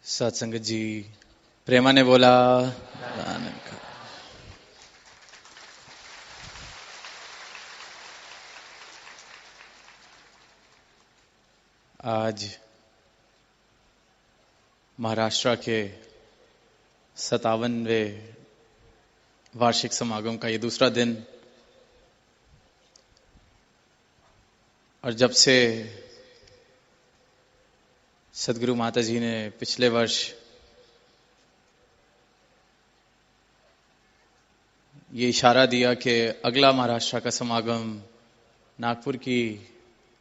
सत्संग जी प्रेमा ने बोला। आज महाराष्ट्र के 57वें वार्षिक समागम का ये दूसरा दिन, और जब से सदगुरु माता जी ने पिछले वर्ष ये इशारा दिया कि अगला महाराष्ट्र का समागम नागपुर की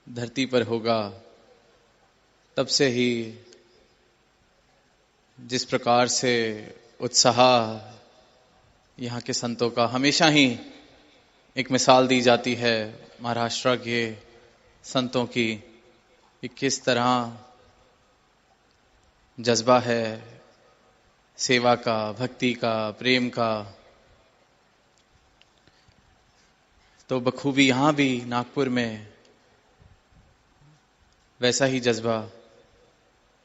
धरती पर होगा, तब से ही जिस प्रकार से उत्साह यहाँ के संतों का हमेशा ही एक मिसाल दी जाती है महाराष्ट्र के संतों की, कि किस तरह जज्बा है सेवा का, भक्ति का, प्रेम का। तो बखूबी यहाँ भी नागपुर में वैसा ही जज्बा,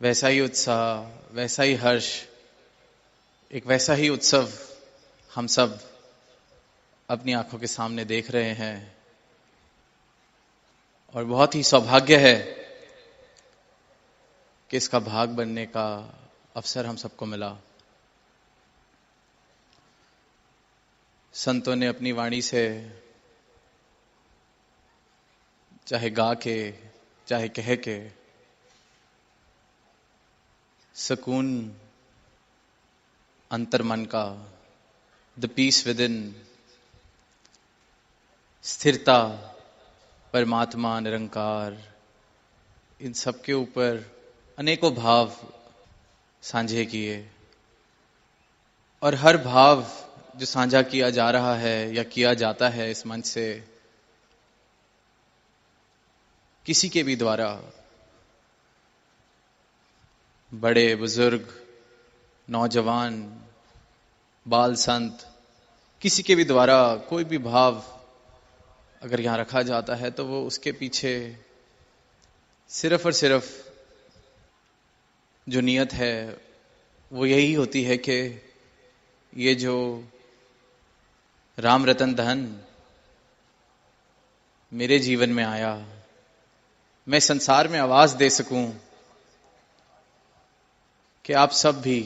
वैसा ही उत्साह, वैसा ही हर्ष, एक वैसा ही उत्सव हम सब अपनी आंखों के सामने देख रहे हैं। और बहुत ही सौभाग्य है कि इसका भाग बनने का अवसर हम सबको मिला। संतों ने अपनी वाणी से, चाहे गा के चाहे कह के, सुकून अंतर मन का, द पीस विद इन, स्थिरता, परमात्मा, निरंकार, इन सब के ऊपर अनेकों भाव साझे किए। और हर भाव जो साझा किया जा रहा है या किया जाता है इस मंच से, किसी के भी द्वारा, बड़े बुजुर्ग, नौजवान, बाल संत, किसी के भी द्वारा कोई भी भाव अगर यहां रखा जाता है तो वो उसके पीछे सिर्फ और सिर्फ जो नियत है वो यही होती है कि ये जो राम रतन धन मेरे जीवन में आया, मैं संसार में आवाज दे सकूं कि आप सब भी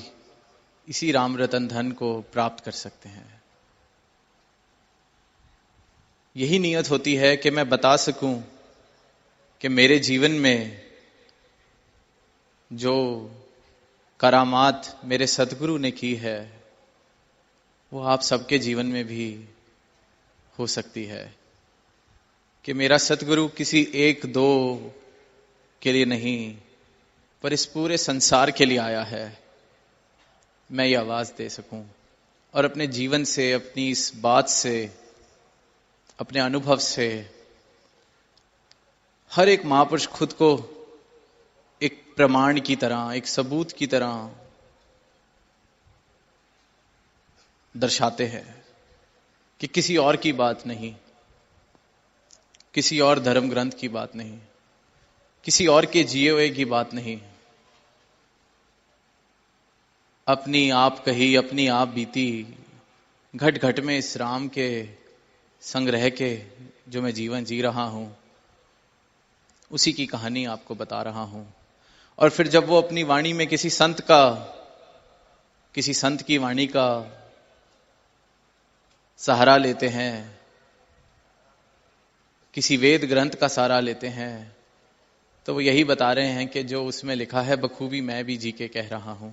इसी राम रतन धन को प्राप्त कर सकते हैं। यही नियत होती है कि मैं बता सकूं कि मेरे जीवन में जो करामात मेरे सतगुरु ने की है वो आप सबके जीवन में भी हो सकती है। कि मेरा सतगुरु किसी एक दो के लिए नहीं, पर इस पूरे संसार के लिए आया है। मैं ये आवाज दे सकूं और अपने जीवन से, अपनी इस बात से, अपने अनुभव से, हर एक महापुरुष खुद को एक प्रमाण की तरह, एक सबूत की तरह दर्शाते हैं कि किसी और की बात नहीं, किसी और धर्म ग्रंथ की बात नहीं, किसी और के जिए हुए की बात नहीं, अपनी आप कही, अपनी आप बीती, घट घट में इस राम के संग रह के जो मैं जीवन जी रहा हूं, उसी की कहानी आपको बता रहा हूं। और फिर जब वो अपनी वाणी में किसी संत का, किसी संत की वाणी का सहारा लेते हैं, किसी वेद ग्रंथ का सहारा लेते हैं, तो वो यही बता रहे हैं कि जो उसमें लिखा है बखूबी मैं भी जी के कह रहा हूं,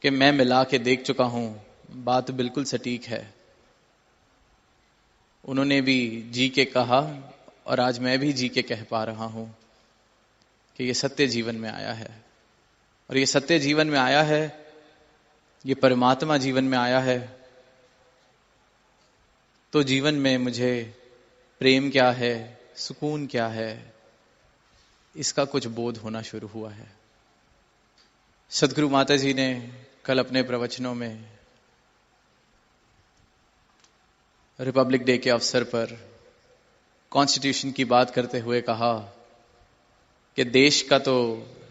कि मैं मिला के देख चुका हूं। बात बिल्कुल सटीक है। उन्होंने भी जी के कहा और आज मैं भी जी के कह पा रहा हूं कि ये सत्य जीवन में आया है। और ये सत्य जीवन में आया है, ये परमात्मा जीवन में आया है, तो जीवन में मुझे प्रेम क्या है, सुकून क्या है, इसका कुछ बोध होना शुरू हुआ है। सदगुरु माता जी ने कल अपने प्रवचनों में रिपब्लिक डे के अवसर पर कॉन्स्टिट्यूशन की बात करते हुए कहा कि देश का तो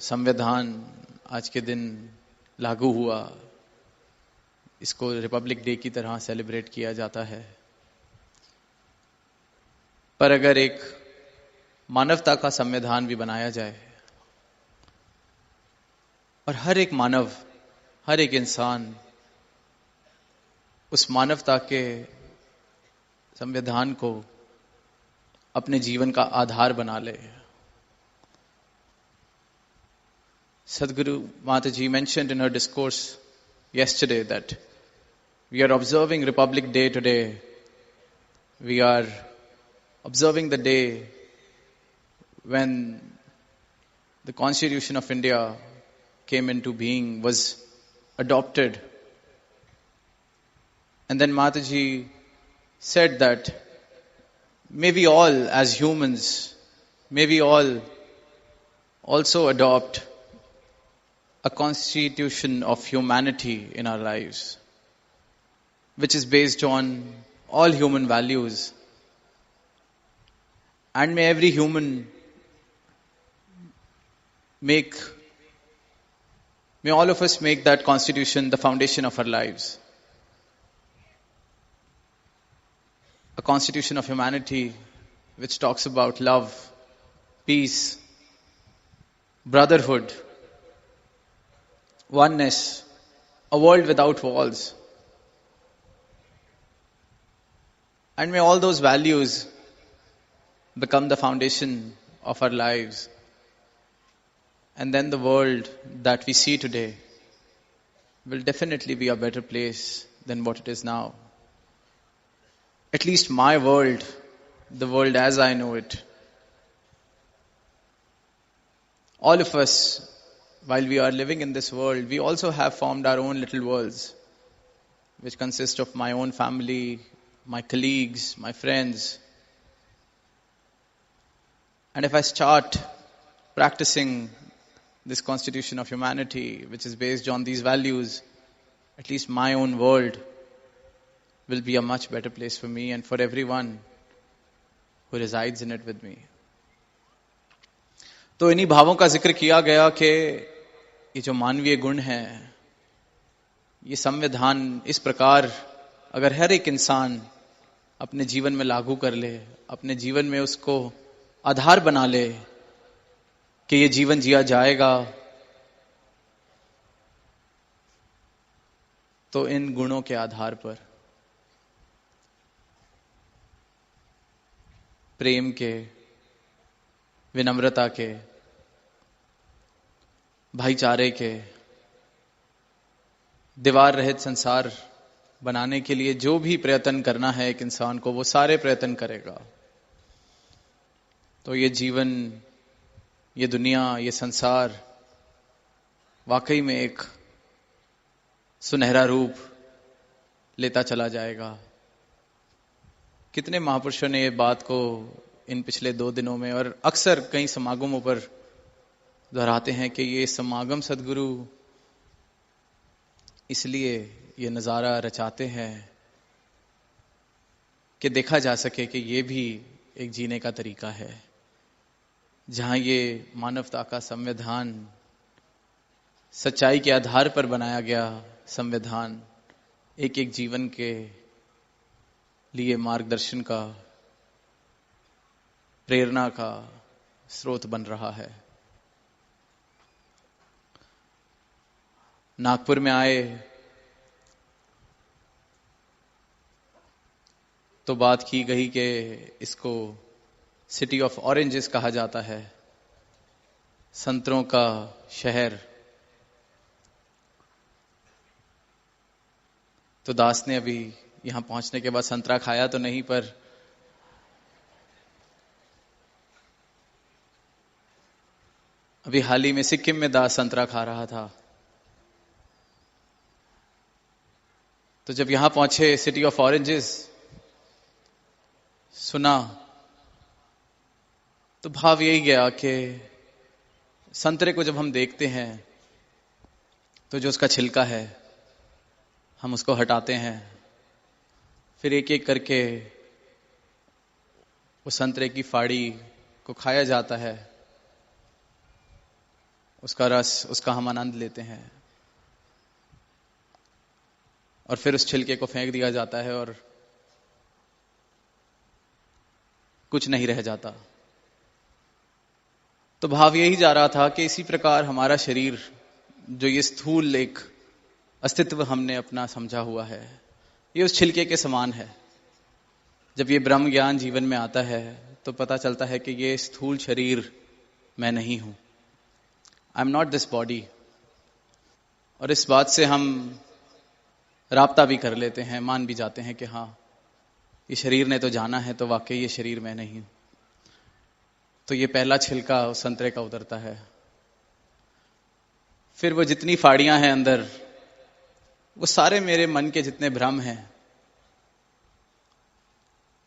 संविधान आज के दिन लागू हुआ, इसको रिपब्लिक डे की तरह सेलिब्रेट किया जाता है। पर अगर एक मानवता का संविधान भी बनाया जाए और हर एक मानव, हर एक इंसान उस मानवता के संविधान को अपने जीवन का आधार बना ले। Sadhguru Mataji mentioned in her discourse yesterday that we are observing Republic Day today. We are observing the day when the Constitution of India came into being, was adopted. And then Mataji said that may we all as humans, may we all also adopt a constitution of humanity in our lives, which is based on all human values. And may every human may all of us make that constitution the foundation of our lives. A constitution of humanity which talks about love, peace, brotherhood, oneness, a world without walls. And may all those values become the foundation of our lives. And then the world that we see today will definitely be a better place than what it is now. At least my world, the world as I know it. All of us, while we are living in this world, we also have formed our own little worlds, which consist of my own family, my colleagues, my friends. And if I start practicing this constitution of humanity, which is based on these values, at least my own world will be a much better place for me and for everyone who resides in it with me. तो इन्हीं भावों का जिक्र किया गया कि ये जो मानवीय गुण हैं, ये संविधान इस प्रकार अगर हर एक इंसान अपने जीवन में लागू कर ले, अपने जीवन में उसको आधार बना ले कि ये जीवन जिया जाएगा, तो इन गुणों के आधार पर प्रेम के, विनम्रता के, भाईचारे के, दीवार रहित संसार बनाने के लिए जो भी प्रयत्न करना है एक इंसान को, वो सारे प्रयत्न करेगा। तो ये जीवन, ये दुनिया, ये संसार वाकई में एक सुनहरा रूप लेता चला जाएगा। कितने महापुरुषों ने ये बात को इन पिछले 2 दिनों में और अक्सर कई समागमों पर दोहराते हैं कि ये समागम सदगुरु इसलिए ये नज़ारा रचाते हैं कि देखा जा सके कि ये भी एक जीने का तरीका है, जहां ये मानवता का संविधान, सच्चाई के आधार पर बनाया गया संविधान, एक एक जीवन के लिए मार्गदर्शन का, प्रेरणा का स्रोत बन रहा है। नागपुर में आए तो बात की गई कि इसको सिटी ऑफ ऑरेंजेस कहा जाता है, संतरों का शहर। तो दास ने अभी यहां पहुंचने के बाद संतरा खाया तो नहीं, पर अभी हाल ही में सिक्किम में दास संतरा खा रहा था। तो जब यहां पहुंचे, सिटी ऑफ ऑरेंजेस सुना, तो भाव यही गया कि संतरे को जब हम देखते हैं तो जो उसका छिलका है हम उसको हटाते हैं, फिर एक एक करके उस संतरे की फाड़ी को खाया जाता है, उसका रस, उसका हम आनंद लेते हैं, और फिर उस छिलके को फेंक दिया जाता है और कुछ नहीं रह जाता। तो भाव यही जा रहा था कि इसी प्रकार हमारा शरीर, जो ये स्थूल एक अस्तित्व हमने अपना समझा हुआ है, ये उस छिलके के समान है। जब ये ब्रह्म ज्ञान जीवन में आता है तो पता चलता है कि ये स्थूल शरीर मैं नहीं हूं, I am not this body. और इस बात से हम राब्ता भी कर लेते हैं, मान भी जाते हैं कि हाँ, ये शरीर ने तो जाना है, तो वाकई ये शरीर मैं नहीं हूं। तो ये पहला छिलका उस संतरे का उतरता है। फिर वो जितनी फाड़ियां हैं अंदर, वो सारे मेरे मन के जितने भ्रम हैं,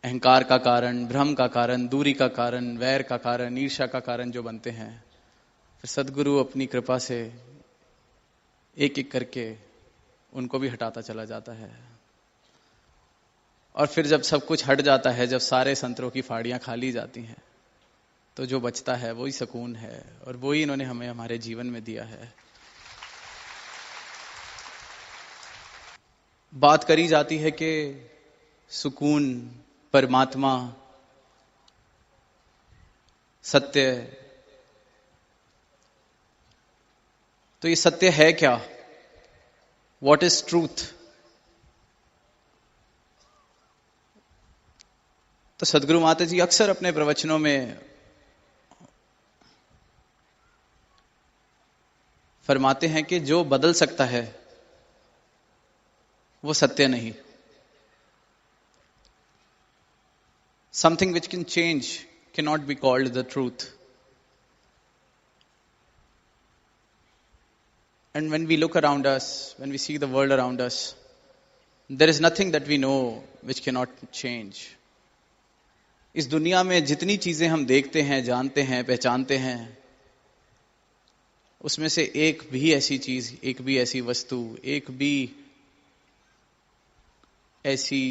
अहंकार का कारण, भ्रम का कारण, दूरी का कारण, वैर का कारण, ईर्ष्या का कारण जो बनते हैं, फिर सदगुरु अपनी कृपा से एक एक करके उनको भी हटाता चला जाता है। और फिर जब सब कुछ हट जाता है, जब सारे संतरों की फाड़ियां खाली जाती हैं, तो जो बचता है वही सुकून है, और वही इन्होंने हमें हमारे जीवन में दिया है। बात करी जाती है कि सुकून, परमात्मा, सत्य, तो ये सत्य है क्या? What is truth? तो सदगुरु माता जी अक्सर अपने प्रवचनों में फरमाते हैं कि जो बदल सकता है वो सत्य नहीं। Something which can change cannot be called the truth. And when we look around us, when we see the world around us, there is nothing that we know which cannot change. इस दुनिया में जितनी चीजें हम देखते हैं, जानते हैं, पहचानते हैं, उसमें से एक भी ऐसी चीज, एक भी ऐसी वस्तु, एक भी ऐसी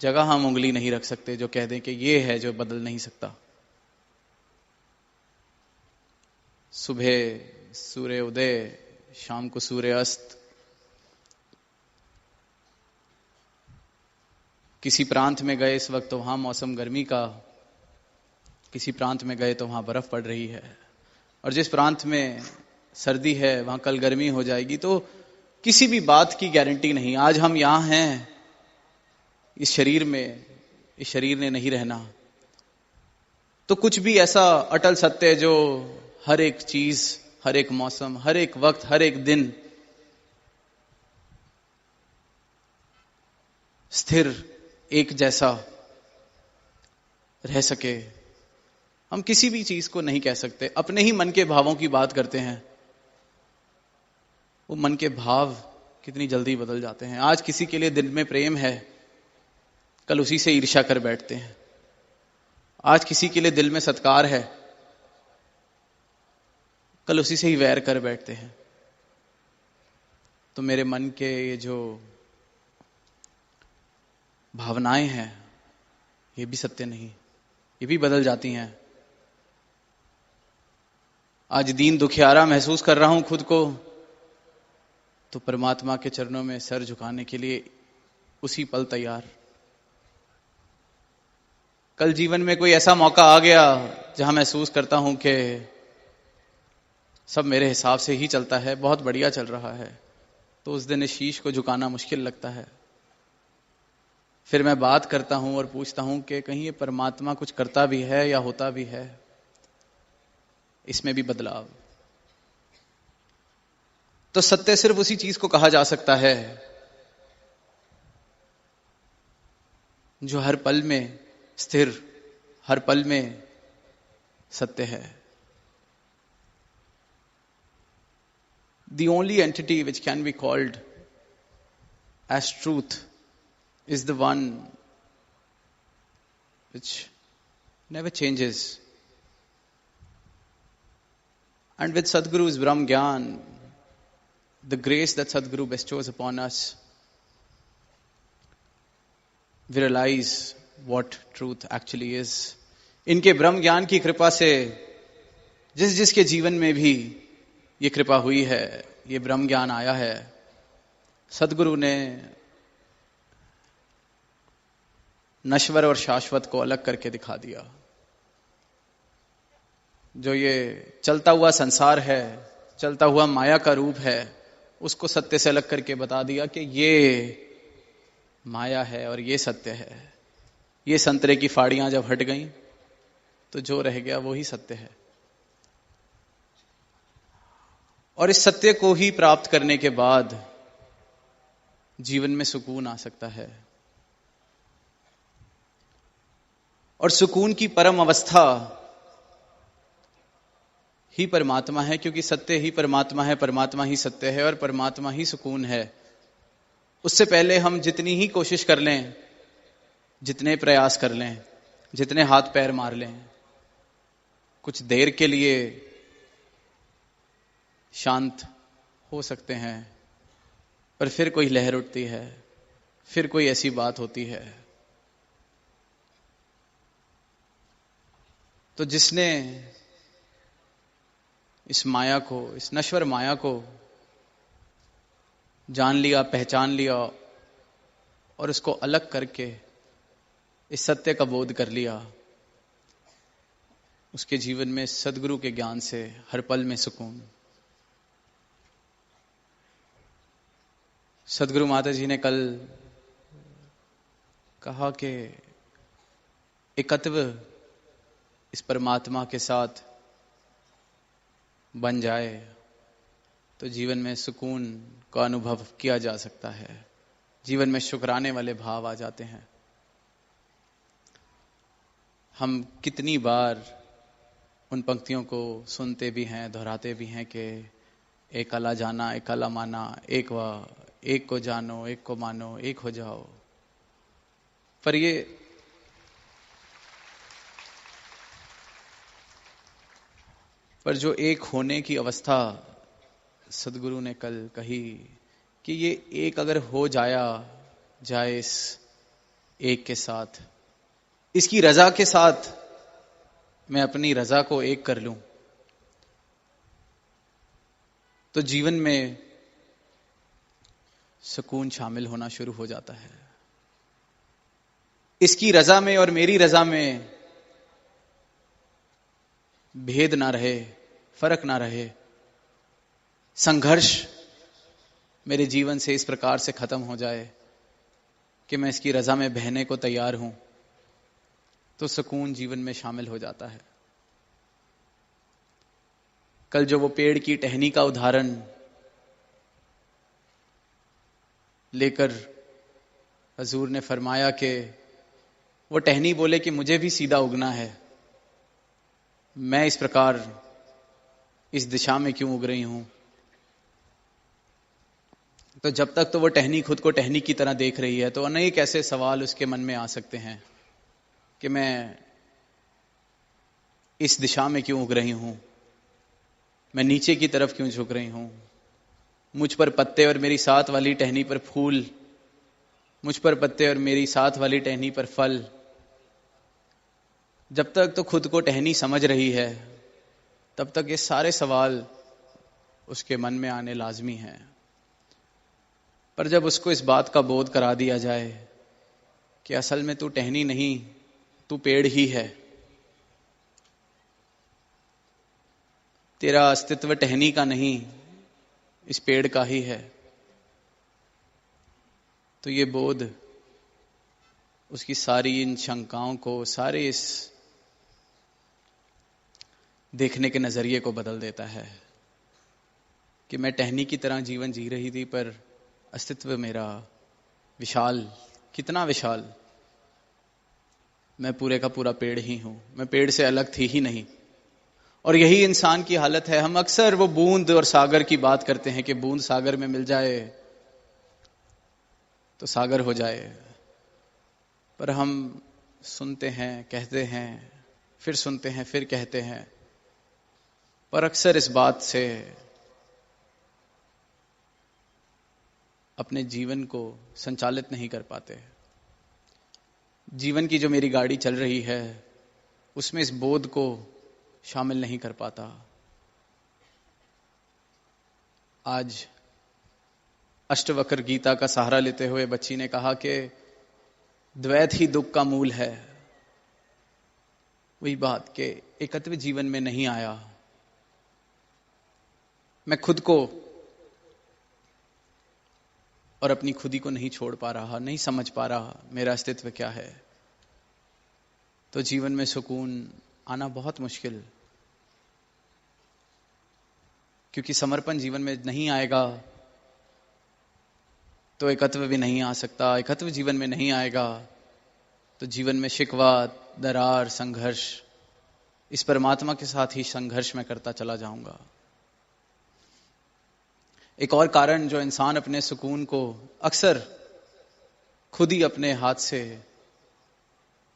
जगह हम उंगली नहीं रख सकते जो कह दें कि ये है जो बदल नहीं सकता। सुबह सूर्य उदय, शाम को सूर्य अस्त। किसी प्रांत में गए इस वक्त तो वहां मौसम गर्मी का, किसी प्रांत में गए तो वहां बर्फ पड़ रही है, और जिस प्रांत में सर्दी है वहां कल गर्मी हो जाएगी। तो किसी भी बात की गारंटी नहीं। आज हम यहां हैं इस शरीर में, इस शरीर ने नहीं रहना। तो कुछ भी ऐसा अटल सत्य है जो हर एक चीज, हर एक मौसम, हर एक वक्त, हर एक दिन स्थिर, एक जैसा रह सके, हम किसी भी चीज को नहीं कह सकते। अपने ही मन के भावों की बात करते हैं, वो मन के भाव कितनी जल्दी बदल जाते हैं। आज किसी के लिए दिल में प्रेम है, कल उसी से ईर्ष्या कर बैठते हैं। आज किसी के लिए दिल में सत्कार है, कल उसी से ही वैर कर बैठते हैं। तो मेरे मन के ये जो भावनाएं हैं, ये भी सत्य नहीं, ये भी बदल जाती हैं। आज दीन दुखियारा महसूस कर रहा हूं खुद को, तो परमात्मा के चरणों में सर झुकाने के लिए उसी पल तैयार। कल जीवन में कोई ऐसा मौका आ गया जहां महसूस करता हूं कि सब मेरे हिसाब से ही चलता है, बहुत बढ़िया चल रहा है, तो उस दिन इस शीश को झुकाना मुश्किल लगता है। फिर मैं बात करता हूं और पूछता हूं कि कहीं ये परमात्मा कुछ करता भी है या होता भी है, इसमें भी बदलाव। तो सत्य सिर्फ उसी चीज को कहा जा सकता है जो हर पल में स्थिर, हर पल में सत्य है। The only entity which can be called as truth is the one which never changes. And with Sadguru's Brahm Gyan, the grace that Sadguru bestows upon us, we realize what truth actually is. इनके ब्रह्म ज्ञान की कृपा से जिस जिसके जीवन में भी ये कृपा हुई है, ये ब्रह्म ज्ञान आया है। सदगुरु ने नश्वर और शाश्वत को अलग करके दिखा दिया। जो ये चलता हुआ संसार है, चलता हुआ माया का रूप है, उसको सत्य से अलग करके बता दिया कि ये माया है और ये सत्य है। ये संतरे की फाड़ियां जब हट गईं तो जो रह गया वो ही सत्य है। और इस सत्य को ही प्राप्त करने के बाद जीवन में सुकून आ सकता है। और सुकून की परम अवस्था ही परमात्मा है, क्योंकि सत्य ही परमात्मा है, परमात्मा ही सत्य है और परमात्मा ही सुकून है। उससे पहले हम जितनी ही कोशिश कर लें, जितने प्रयास कर लें, जितने हाथ पैर मार लें, कुछ देर के लिए शांत हो सकते हैं, पर फिर कोई लहर उठती है, फिर कोई ऐसी बात होती है। तो जिसने इस माया को, इस नश्वर माया को जान लिया, पहचान लिया और उसको अलग करके इस सत्य का बोध कर लिया, उसके जीवन में सदगुरु के ज्ञान से हर पल में सुकून। सदगुरु माता जी ने कल कहा कि एकत्व इस परमात्मा के साथ बन जाए तो जीवन में सुकून का अनुभव किया जा सकता है, जीवन में शुक्राने वाले भाव आ जाते हैं। हम कितनी बार उन पंक्तियों को सुनते भी हैं, दोहराते भी हैं कि एक अला जाना, एक अला माना, एक को जानो, एक को मानो, एक हो जाओ। पर जो एक होने की अवस्था सदगुरु ने कल कही कि ये एक अगर हो जाए इस एक के साथ, इसकी रजा के साथ मैं अपनी रजा को एक कर लूं, तो जीवन में सुकून शामिल होना शुरू हो जाता है। इसकी रजा में और मेरी रजा में भेद ना रहे, फर्क ना रहे, संघर्ष मेरे जीवन से इस प्रकार से खत्म हो जाए कि मैं इसकी रजा में बहने को तैयार हूं, तो सुकून जीवन में शामिल हो जाता है। कल जो वो पेड़ की टहनी का उदाहरण लेकर हजूर ने फरमाया कि वो टहनी बोले कि मुझे भी सीधा उगना है, मैं इस प्रकार इस दिशा में क्यों उग रही हूं? तो जब तक तो वो टहनी खुद को टहनी की तरह देख रही है, तो अनेक ऐसे सवाल उसके मन में आ सकते हैं कि मैं इस दिशा में क्यों उग रही हूं, मैं नीचे की तरफ क्यों झुक रही हूं, मुझ पर पत्ते और मेरी साथ वाली टहनी पर फूल, मुझ पर पत्ते और मेरी साथ वाली टहनी पर फल। जब तक तो खुद को टहनी समझ रही है, तब तक ये सारे सवाल उसके मन में आने लाजमी हैं। पर जब उसको इस बात का बोध करा दिया जाए कि असल में तू टहनी नहीं, तू पेड़ ही है, तेरा अस्तित्व टहनी का नहीं, इस पेड़ का ही है, तो ये बोध उसकी सारी इन शंकाओं को, सारे इस देखने के नजरिए को बदल देता है कि मैं टहनी की तरह जीवन जी रही थी, पर अस्तित्व मेरा विशाल, कितना विशाल, मैं पूरे का पूरा पेड़ ही हूं, मैं पेड़ से अलग थी ही नहीं। और यही इंसान की हालत है। हम अक्सर वो बूंद और सागर की बात करते हैं कि बूंद सागर में मिल जाए तो सागर हो जाए, पर हम सुनते हैं, कहते हैं, फिर सुनते हैं, फिर कहते हैं, पर अक्सर इस बात से अपने जीवन को संचालित नहीं कर पाते। जीवन की जो मेरी गाड़ी चल रही है उसमें इस बोध को शामिल नहीं कर पाता। आज अष्टवक्र गीता का सहारा लेते हुए बच्ची ने कहा कि द्वैत ही दुख का मूल है। वही बात कि एकत्व जीवन में नहीं आया, मैं खुद को और अपनी खुदी को नहीं छोड़ पा रहा, नहीं समझ पा रहा मेरा अस्तित्व क्या है, तो जीवन में सुकून आना बहुत मुश्किल। क्योंकि समर्पण जीवन में नहीं आएगा तो एकत्व भी नहीं आ सकता, एकत्व जीवन में नहीं आएगा तो जीवन में शिकवा, दरार, संघर्ष, इस परमात्मा के साथ ही संघर्ष में करता चला जाऊंगा। एक और कारण जो इंसान अपने सुकून को अक्सर खुद ही अपने हाथ से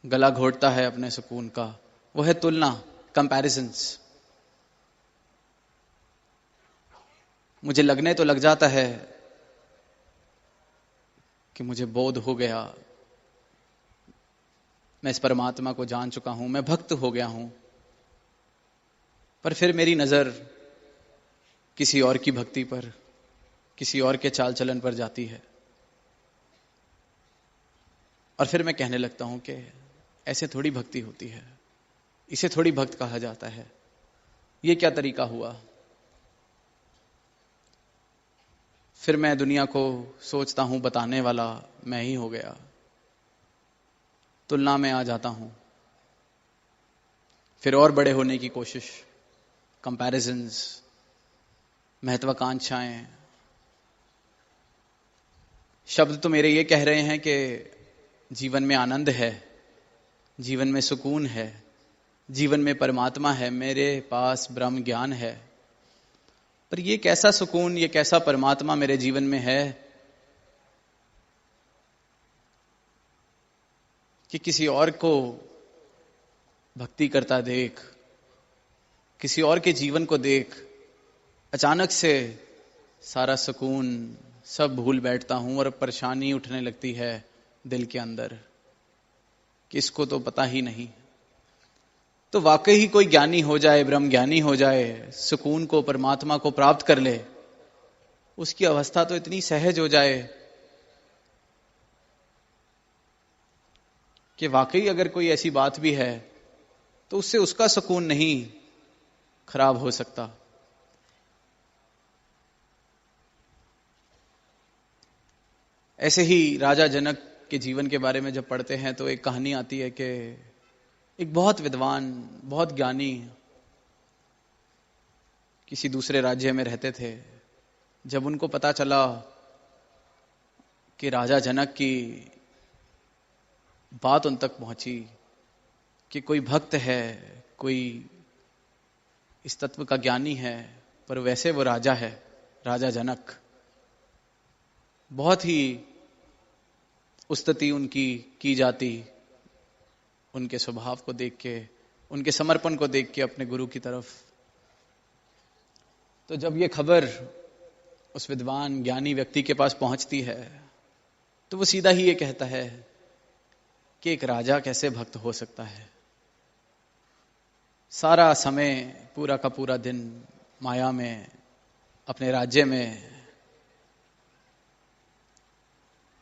गला घोटता है अपने सुकून का, वो है तुलना, कंपैरिजंस। मुझे लगने तो लग जाता है कि मुझे बोध हो गया, मैं इस परमात्मा को जान चुका हूं, मैं भक्त हो गया हूं, पर फिर मेरी नजर किसी और की भक्ति पर, किसी और के चाल चलन पर जाती है और फिर मैं कहने लगता हूं कि ऐसे थोड़ी भक्ति होती है, इसे थोड़ी भक्त कहा जाता है, ये क्या तरीका हुआ। फिर मैं दुनिया को सोचता हूं बताने वाला मैं ही हो गया, तुलना में आ जाता हूं, फिर और बड़े होने की कोशिश, कंपैरिजंस, महत्वाकांक्षाएं। शब्द तो मेरे ये कह रहे हैं कि जीवन में आनंद है, जीवन में सुकून है, जीवन में परमात्मा है, मेरे पास ब्रह्म ज्ञान है, पर ये कैसा सुकून, ये कैसा परमात्मा मेरे जीवन में है कि किसी और को भक्ति करता देख, किसी और के जीवन को देख, अचानक से सारा सुकून सब भूल बैठता हूं और परेशानी उठने लगती है दिल के अंदर कि इसको तो पता ही नहीं। तो वाकई ही कोई ज्ञानी हो जाए, ब्रह्म ज्ञानी हो जाए, सुकून को, परमात्मा को प्राप्त कर ले, उसकी अवस्था तो इतनी सहज हो जाए कि वाकई अगर कोई ऐसी बात भी है तो उससे उसका सुकून नहीं खराब हो सकता। ऐसे ही राजा जनक के जीवन के बारे में जब पढ़ते हैं तो एक कहानी आती है कि एक बहुत विद्वान, बहुत ज्ञानी किसी दूसरे राज्य में रहते थे। जब उनको पता चला कि राजा जनक की बात उन तक पहुंची कि कोई भक्त है, कोई इस तत्व का ज्ञानी है, पर वैसे वो राजा है, राजा जनक, बहुत ही उस्तति उनकी की जाती उनके स्वभाव को देख के, उनके समर्पण को देख के अपने गुरु की तरफ। तो जब ये खबर उस विद्वान ज्ञानी व्यक्ति के पास पहुंचती है तो वो सीधा ही ये कहता है कि एक राजा कैसे भक्त हो सकता है। सारा समय, पूरा का पूरा दिन माया में, अपने राज्य में,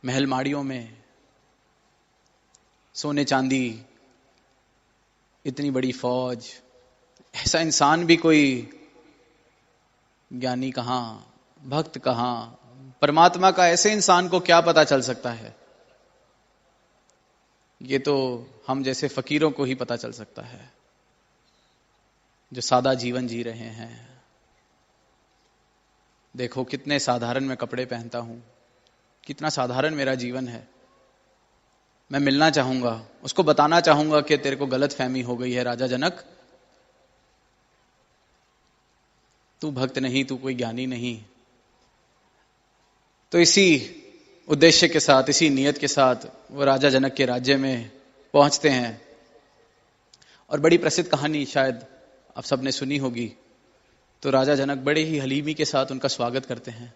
महल माड़ियों में, सोने चांदी, इतनी बड़ी फौज, ऐसा इंसान भी कोई ज्ञानी कहां, भक्त कहां, परमात्मा का ऐसे इंसान को क्या पता चल सकता है। ये तो हम जैसे फकीरों को ही पता चल सकता है जो सादा जीवन जी रहे हैं। देखो कितने साधारण मैं कपड़े पहनता हूं, कितना साधारण मेरा जीवन है। मैं मिलना चाहूंगा, उसको बताना चाहूंगा कि तेरे को गलत फहमी हो गई है राजा जनक, तू भक्त नहीं, तू कोई ज्ञानी नहीं। तो इसी उद्देश्य के साथ, इसी नियत के साथ वो राजा जनक के राज्य में पहुंचते हैं। और बड़ी प्रसिद्ध कहानी शायद आप सबने सुनी होगी। तो राजा जनक बड़े ही हलीमी के साथ उनका स्वागत करते हैं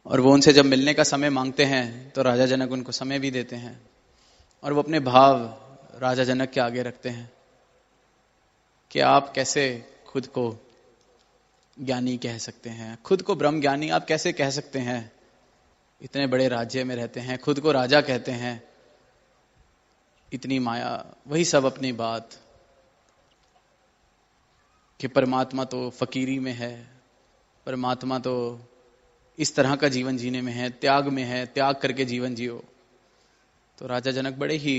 और वो उनसे जब मिलने का समय मांगते हैं तो राजा जनक उनको समय भी देते हैं और वो अपने भाव राजा जनक के आगे रखते हैं कि आप कैसे खुद को ज्ञानी कह सकते हैं, खुद को ब्रह्म ज्ञानी आप कैसे कह सकते हैं? इतने बड़े राज्य में रहते हैं, खुद को राजा कहते हैं, इतनी माया, वही सब अपनी बात कि परमात्मा तो फकीरी में है, परमात्मा तो इस तरह का जीवन जीने में है, त्याग में है, त्याग करके जीवन जियो। तो राजा जनक बड़े ही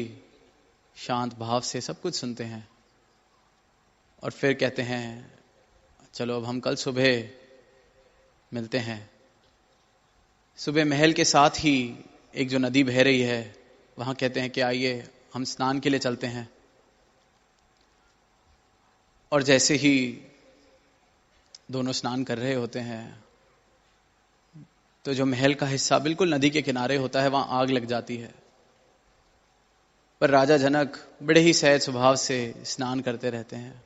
शांत भाव से सब कुछ सुनते हैं और फिर कहते हैं चलो अब हम कल सुबह मिलते हैं। सुबह महल के साथ ही एक जो नदी बह रही है वहां कहते हैं कि आइए हम स्नान के लिए चलते हैं। और जैसे ही दोनों स्नान कर रहे होते हैं तो जो महल का हिस्सा बिल्कुल नदी के किनारे होता है वहां आग लग जाती है। पर राजा जनक बड़े ही सहज स्वभाव से स्नान करते रहते हैं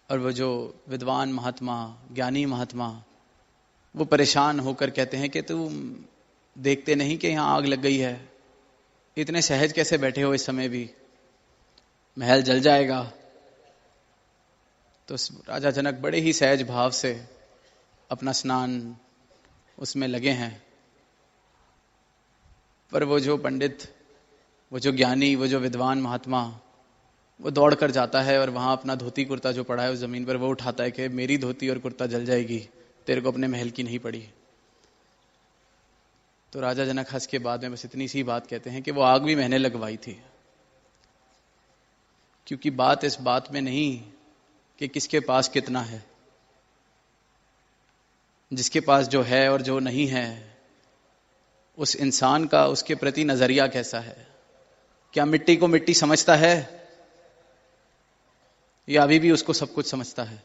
और वो जो विद्वान महात्मा, ज्ञानी महात्मा, वो परेशान होकर कहते हैं कि तुम देखते नहीं कि यहां आग लग गई है, इतने सहज कैसे बैठे हो, इस समय भी महल जल जाएगा। तो राजा जनक बड़े ही सहज भाव से अपना स्नान उसमें लगे हैं। पर वो जो पंडित, वो जो ज्ञानी, वो जो विद्वान महात्मा, वो दौड़ कर जाता है और वहां अपना धोती कुर्ता जो पड़ा है उस जमीन पर वो उठाता है कि मेरी धोती और कुर्ता जल जाएगी, तेरे को अपने महल की नहीं पड़ी। तो राजा जनक हंस के बाद में बस इतनी सी बात कहते हैं कि वो आग भी मैंने लगवाई थी। क्योंकि बात इस बात में नहीं कि किसके पास कितना है, जिसके पास जो है और जो नहीं है उस इंसान का उसके प्रति नजरिया कैसा है। क्या मिट्टी को मिट्टी समझता है या अभी भी उसको सब कुछ समझता है?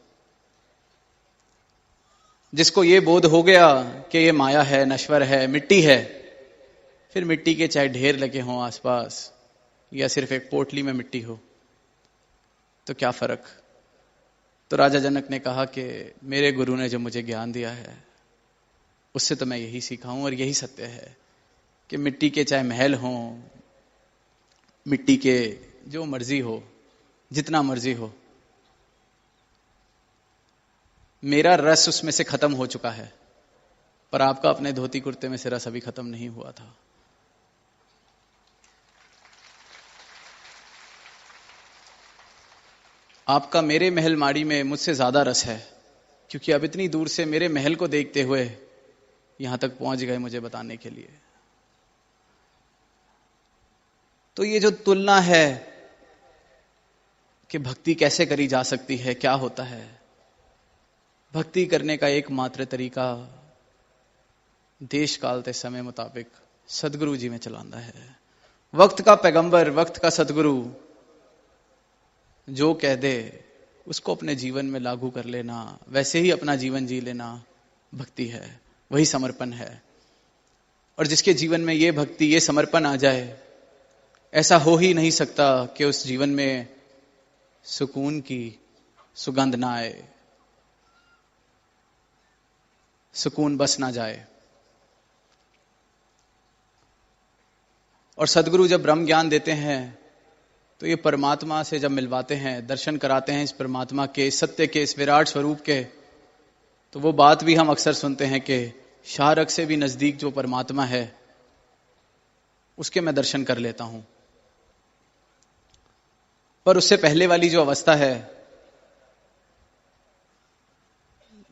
जिसको ये बोध हो गया कि ये माया है, नश्वर है, मिट्टी है, फिर मिट्टी के चाहे ढेर लगे हों आसपास या सिर्फ एक पोटली में मिट्टी हो तो क्या फर्क। तो राजा जनक ने कहा कि मेरे गुरु ने जो मुझे ज्ञान दिया है उससे तो मैं यही सीखा हूं और यही सत्य है कि मिट्टी के चाहे महल हो, मिट्टी के जो मर्जी हो, जितना मर्जी हो, मेरा रस उसमें से खत्म हो चुका है, पर आपका अपने धोती कुर्ते में से रस अभी खत्म नहीं हुआ था। आपका मेरे महल माड़ी में मुझसे ज्यादा रस है, क्योंकि अब इतनी दूर से मेरे महल को देखते हुए यहां तक पहुंच गए मुझे बताने के लिए। तो ये जो तुलना है कि भक्ति कैसे करी जा सकती है, क्या होता है, भक्ति करने का एकमात्र तरीका देश काल ते समय मुताबिक सदगुरु जी में चलाना है। वक्त का पैगंबर, वक्त का सदगुरु जो कह दे उसको अपने जीवन में लागू कर लेना, वैसे ही अपना जीवन जी लेना भक्ति है, वही समर्पण है। और जिसके जीवन में ये भक्ति, ये समर्पण आ जाए, ऐसा हो ही नहीं सकता कि उस जीवन में सुकून की सुगंध ना आए, सुकून बस ना जाए। और सदगुरु जब ब्रह्म ज्ञान देते हैं तो ये परमात्मा से जब मिलवाते हैं, दर्शन कराते हैं इस परमात्मा के, सत्य के, इस विराट स्वरूप के, तो वो बात भी हम अक्सर सुनते हैं कि शाहरग से भी नजदीक जो परमात्मा है उसके मैं दर्शन कर लेता हूं। पर उससे पहले वाली जो अवस्था है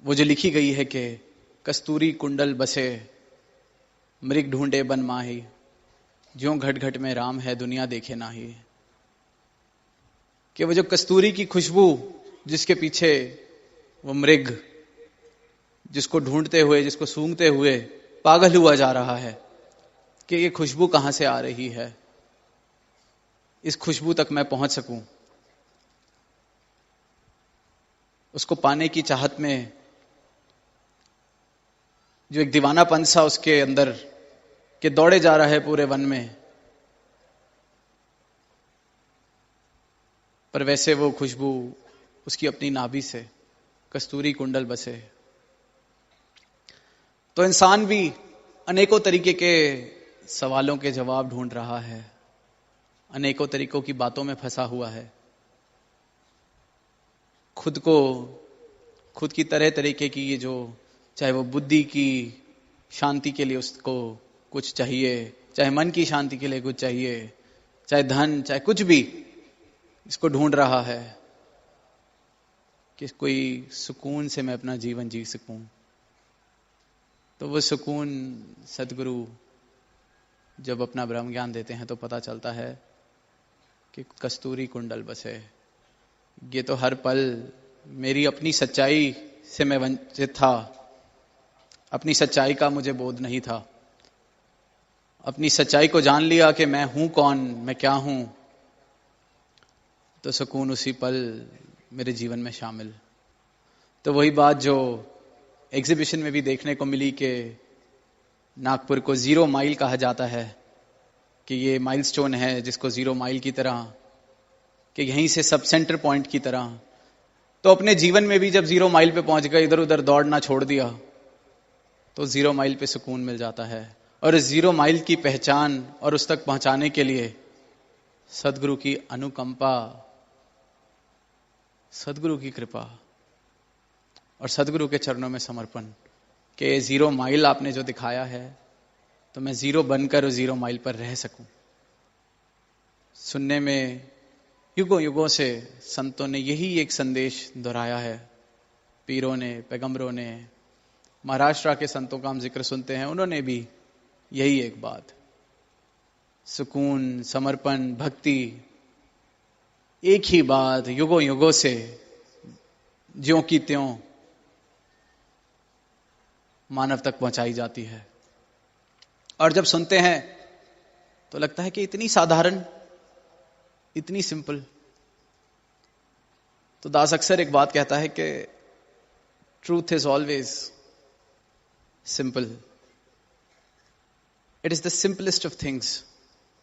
वो जो लिखी गई है कि कस्तूरी कुंडल बसे मृग ढूंढे बन माही, ज्यों घट घट में राम है दुनिया देखे नाही। कि वो जो कस्तूरी की खुशबू जिसके पीछे वो मृग जिसको ढूंढते हुए, जिसको सूंघते हुए पागल हुआ जा रहा है कि ये खुशबू कहां से आ रही है, इस खुशबू तक मैं पहुंच सकूं, उसको पाने की चाहत में जो एक दीवानापन सा उसके अंदर के दौड़े जा रहा है पूरे वन में, पर वैसे वो खुशबू उसकी अपनी नाभि से कस्तूरी कुंडल बसे। तो इंसान भी अनेकों तरीके के सवालों के जवाब ढूंढ रहा है, अनेकों तरीकों की बातों में फंसा हुआ है, खुद को खुद की तरह तरीके की ये जो, चाहे वो बुद्धि की शांति के लिए उसको कुछ चाहिए, चाहे मन की शांति के लिए कुछ चाहिए, चाहे धन, चाहे कुछ भी, इसको ढूंढ रहा है कि कोई सुकून से मैं अपना जीवन जी सकूं। तो वो सुकून सदगुरु जब अपना ब्रह्म ज्ञान देते हैं तो पता चलता है कि कस्तूरी कुंडल बसे। ये तो हर पल मेरी अपनी सच्चाई से मैं वंचित था, अपनी सच्चाई का मुझे बोध नहीं था। अपनी सच्चाई को जान लिया कि मैं हूं कौन, मैं क्या हूं, तो सुकून उसी पल मेरे जीवन में शामिल। तो वही बात जो एग्जीबिशन में भी देखने को मिली कि नागपुर को 0 माइल कहा जाता है, कि ये माइलस्टोन है जिसको 0 माइल की तरह, कि यहीं से सब सेंटर पॉइंट की तरह। तो अपने जीवन में भी जब 0 माइल पे पहुंच गए, इधर उधर दौड़ना छोड़ दिया, तो 0 माइल पे सुकून मिल जाता है। और इस 0 माइल की पहचान और उस तक पहुंचाने के लिए सदगुरु की अनुकंपा, सदगुरु की कृपा और सदगुरु के चरणों में समर्पण, कि 0 माइल आपने जो दिखाया है तो मैं 0 बनकर उस 0 माइल पर रह सकूं। सुनने में युगों युगों से संतों ने यही एक संदेश दोहराया है, पीरों ने, पैगंबरों ने, महाराष्ट्र के संतों का हम जिक्र सुनते हैं, उन्होंने भी यही एक बात, सुकून, समर्पण, भक्ति, एक ही बात युगों युगों से ज्यों की त्यों मानव तक पहुंचाई जाती है। और जब सुनते हैं तो लगता है कि इतनी साधारण, इतनी सिंपल। तो दास अक्सर एक बात कहता है कि truth is always simple, it is the simplest of things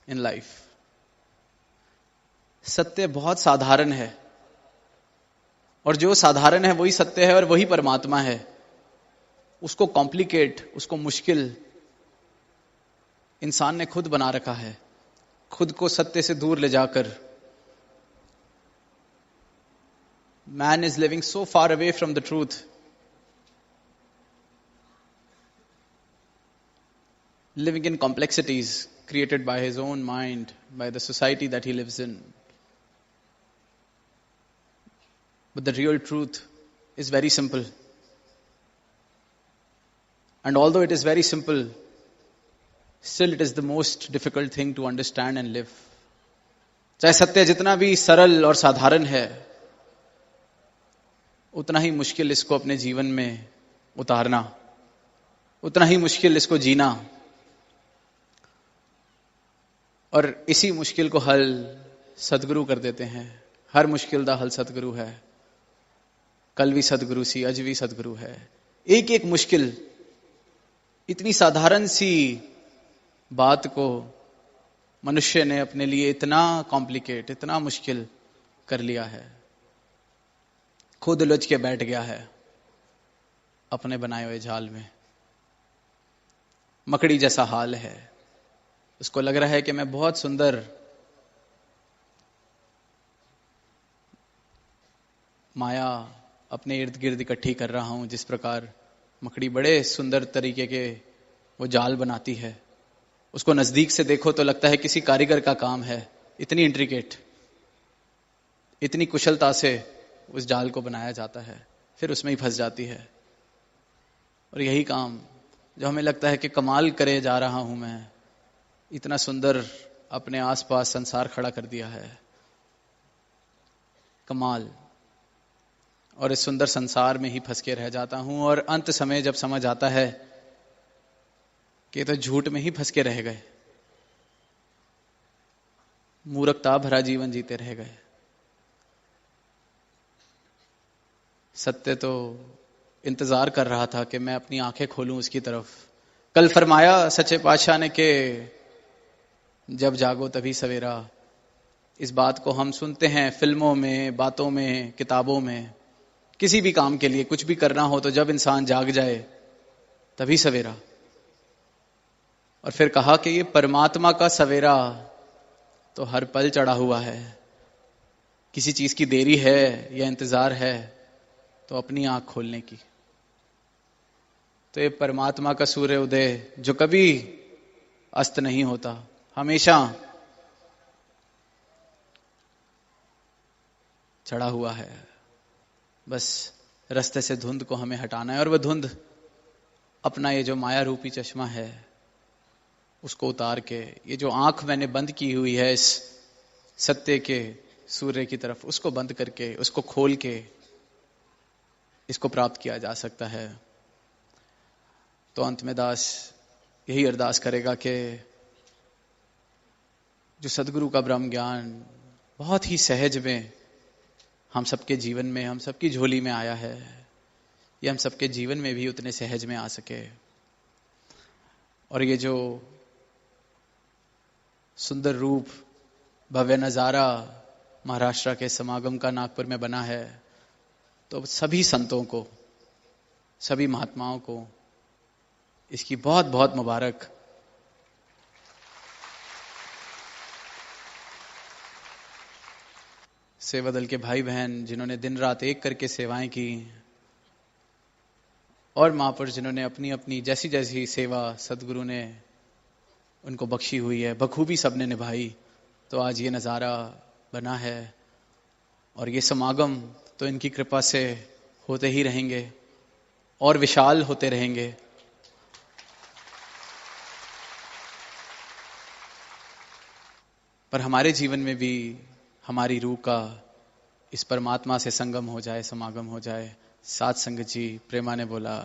in life. सत्य बहुत साधारण है, और जो साधारण है वही सत्य है और वही परमात्मा है। उसको कॉम्प्लिकेट, उसको मुश्किल इंसान ने खुद बना रखा है, खुद को सत्य से दूर ले जाकर। Man is living so far away from the truth, living in complexities created by his own mind, by the society that he lives in. But the real truth is very simple. And although it is very simple, still it is the most difficult thing to understand and live. चाहे सत्य जितना भी सरल और साधारण है, उतना ही मुश्किल इसको अपने जीवन में उतारना, उतना ही मुश्किल इसको जीना। और इसी मुश्किल को हल सतगुरु कर देते हैं। हर मुश्किल दा हल सतगुरु है। कल भी सतगुरु सी, अज भी सतगुरु है। एक एक मुश्किल, इतनी साधारण सी बात को मनुष्य ने अपने लिए इतना कॉम्प्लिकेट, इतना मुश्किल कर लिया है। खुद उलझ के बैठ गया है अपने बनाए हुए जाल में। मकड़ी जैसा हाल है। उसको लग रहा है कि मैं बहुत सुंदर माया अपने इर्द गिर्द इकट्ठी कर रहा हूं, जिस प्रकार मकड़ी बड़े सुंदर तरीके के वो जाल बनाती है। उसको नजदीक से देखो तो लगता है किसी कारीगर का काम है। इतनी इंट्रिकेट, इतनी कुशलता से उस जाल को बनाया जाता है, फिर उसमें ही फंस जाती है। और यही काम जो हमें लगता है कि कमाल करे जा रहा हूं मैं, इतना सुंदर अपने आसपास संसार खड़ा कर दिया है, कमाल, और इस सुंदर संसार में ही फंस के रह जाता हूं। और अंत समय जब समझ आता है कि तो झूठ में ही फंस के रह गए, मूर्खता भरा जीवन जीते रह गए। सत्य तो इंतजार कर रहा था कि मैं अपनी आंखें खोलूं उसकी तरफ। कल फरमाया सच्चे पातशाह ने कि जब जागो तभी सवेरा। इस बात को हम सुनते हैं फिल्मों में, बातों में, किताबों में। किसी भी काम के लिए कुछ भी करना हो तो जब इंसान जाग जाए तभी सवेरा। और फिर कहा कि ये परमात्मा का सवेरा तो हर पल चढ़ा हुआ है। किसी चीज की देरी है या इंतजार है तो अपनी आंख खोलने की। तो ये परमात्मा का सूर्य उदय जो कभी अस्त नहीं होता, हमेशा चढ़ा हुआ है। बस रास्ते से धुंध को हमें हटाना है, और वह धुंध अपना ये जो माया रूपी चश्मा है उसको उतार के, ये जो आंख मैंने बंद की हुई है इस सत्य के सूर्य की तरफ, उसको बंद करके, उसको खोल के इसको प्राप्त किया जा सकता है। तो अंत में दास यही अरदास करेगा कि जो सदगुरु का ब्रह्म ज्ञान बहुत ही सहज में हम सबके जीवन में, हम सबकी झोली में आया है, ये हम सबके जीवन में भी उतने सहज में आ सके। और ये जो सुंदर रूप, भव्य नजारा महाराष्ट्र के समागम का नागपुर में बना है, तो सभी संतों को, सभी महात्माओं को इसकी बहुत बहुत मुबारक। सेवा दल के भाई बहन जिन्होंने दिन रात एक करके सेवाएं की, और महापुरुष जिन्होंने अपनी अपनी जैसी जैसी सेवा सदगुरु ने उनको बख्शी हुई है बखूबी सबने निभाई, तो आज ये नज़ारा बना है। और ये समागम तो इनकी कृपा से होते ही रहेंगे और विशाल होते रहेंगे। पर हमारे जीवन में भी हमारी रूह का इस परमात्मा से संगम हो जाए, समागम हो जाए। साथ संगत जी प्रेमा ने बोला।